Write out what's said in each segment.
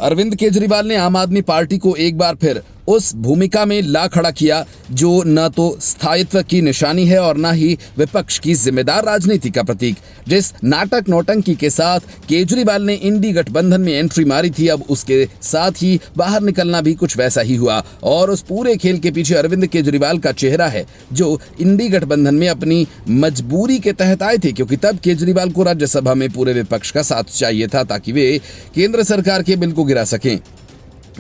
अरविंद केजरीवाल ने आम आदमी पार्टी को एक बार फिर उस भूमिका में ला खड़ा किया जो न तो स्थायित्व की निशानी है और न ही विपक्ष की जिम्मेदार राजनीति का प्रतीक। जिस नाटक नौटंकी के साथ केजरीवाल ने इंडी गठबंधन में एंट्री मारी थी, अब उसके साथ ही बाहर निकलना भी कुछ वैसा ही हुआ। और उस पूरे खेल के पीछे अरविंद केजरीवाल का चेहरा है, जो इंडी गठबंधन में अपनी मजबूरी के तहत आए थे, क्योंकि तब केजरीवाल को राज्यसभा में पूरे विपक्ष का साथ चाहिए था ताकि वे केंद्र सरकार के बिल को गिरा सकें।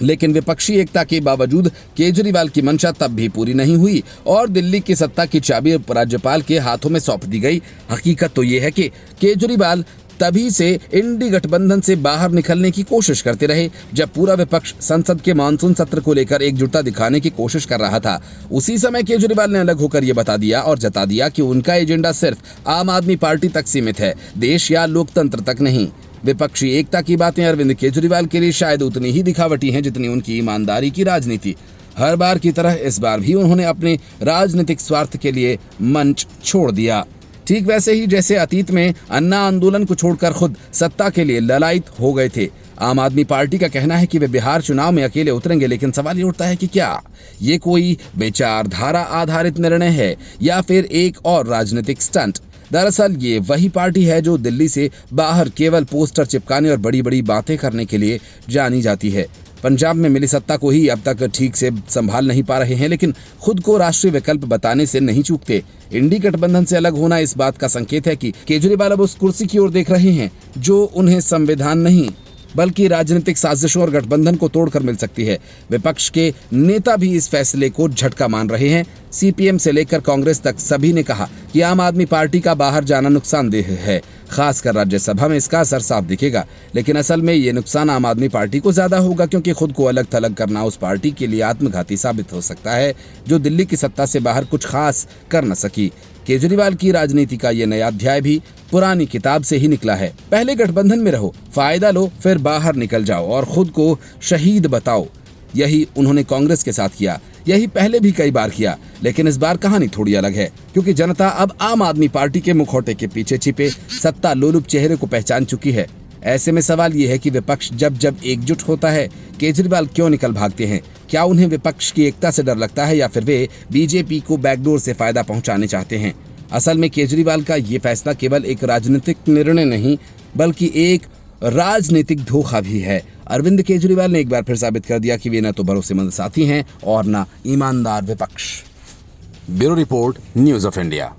लेकिन विपक्षी एकता के बावजूद केजरीवाल की मंशा तब भी पूरी नहीं हुई और दिल्ली की सत्ता की चाबी राज्यपाल के हाथों में सौंप दी गई। हकीकत तो ये है कि केजरीवाल तभी से इंडी गठबंधन से बाहर निकलने की कोशिश करते रहे, जब पूरा विपक्ष संसद के मानसून सत्र को लेकर एकजुटता दिखाने की कोशिश कर रहा था। उसी समय केजरीवाल ने अलग होकर यह बता दिया और जता दिया कि उनका एजेंडा सिर्फ आम आदमी पार्टी तक सीमित है, देश या लोकतंत्र तक नहीं। विपक्षी एकता की बातें अरविंद केजरीवाल के लिए शायद उतनी ही दिखावटी हैं जितनी उनकी ईमानदारी की राजनीति। हर बार की तरह इस बार भी उन्होंने अपने राजनीतिक स्वार्थ के लिए मंच छोड़ दिया, ठीक वैसे ही जैसे अतीत में अन्ना आंदोलन को छोड़कर खुद सत्ता के लिए ललायत हो गए थे। आम आदमी पार्टी का कहना है कि वे बिहार चुनाव में अकेले उतरेंगे, लेकिन सवाल ये उठता है कि क्या ये कोई विचारधारा आधारित निर्णय है या फिर एक और राजनीतिक स्टंट। दरअसल ये वही पार्टी है जो दिल्ली से बाहर केवल पोस्टर चिपकाने और बड़ी बड़ी बातें करने के लिए जानी जाती है। पंजाब में मिली सत्ता को ही अब तक ठीक से संभाल नहीं पा रहे हैं, लेकिन खुद को राष्ट्रीय विकल्प बताने से नहीं चूकते। इंडी गठबंधन से अलग होना इस बात का संकेत है कि केजरीवाल अब उस कुर्सी की ओर देख रहे हैं जो उन्हें संविधान नहीं बल्कि राजनीतिक साजिशों और गठबंधन को तोड़कर मिल सकती है। विपक्ष के नेता भी इस फैसले को झटका मान रहे हैं। सीपीएम से लेकर कांग्रेस तक सभी ने कहा कि आम आदमी पार्टी का बाहर जाना नुकसानदेह है, खासकर राज्यसभा में इसका असर साफ दिखेगा। लेकिन असल में ये नुकसान आम आदमी पार्टी को ज्यादा होगा, क्योंकि खुद को अलग थलग करना उस पार्टी के लिए आत्मघाती साबित हो सकता है जो दिल्ली की सत्ता से बाहर कुछ खास कर न सकी। केजरीवाल की राजनीति का ये नया अध्याय भी पुरानी किताब से ही निकला है। पहले गठबंधन में रहो, फायदा लो, फिर बाहर निकल जाओ और खुद को शहीद बताओ। यही उन्होंने कांग्रेस के साथ किया, यही पहले भी कई बार किया। लेकिन इस बार कहानी थोड़ी अलग है, क्योंकि जनता अब आम आदमी पार्टी के मुखौटे के पीछे छिपे सत्ता लोलुप चेहरे को पहचान चुकी है। ऐसे में सवाल ये है कि विपक्ष जब जब एकजुट होता है, केजरीवाल क्यों निकल भागते हैं? क्या उन्हें विपक्ष की एकता से डर लगता है या फिर वे बीजेपी को बैकडोर से फायदा पहुंचाने चाहते हैं? असल में केजरीवाल का ये फैसला केवल एक राजनीतिक निर्णय नहीं बल्कि एक राजनीतिक धोखा भी है। अरविंद केजरीवाल ने एक बार फिर साबित कर दिया कि वे न तो भरोसेमंद साथी हैं और न ईमानदार विपक्ष। Bureau report, news of India.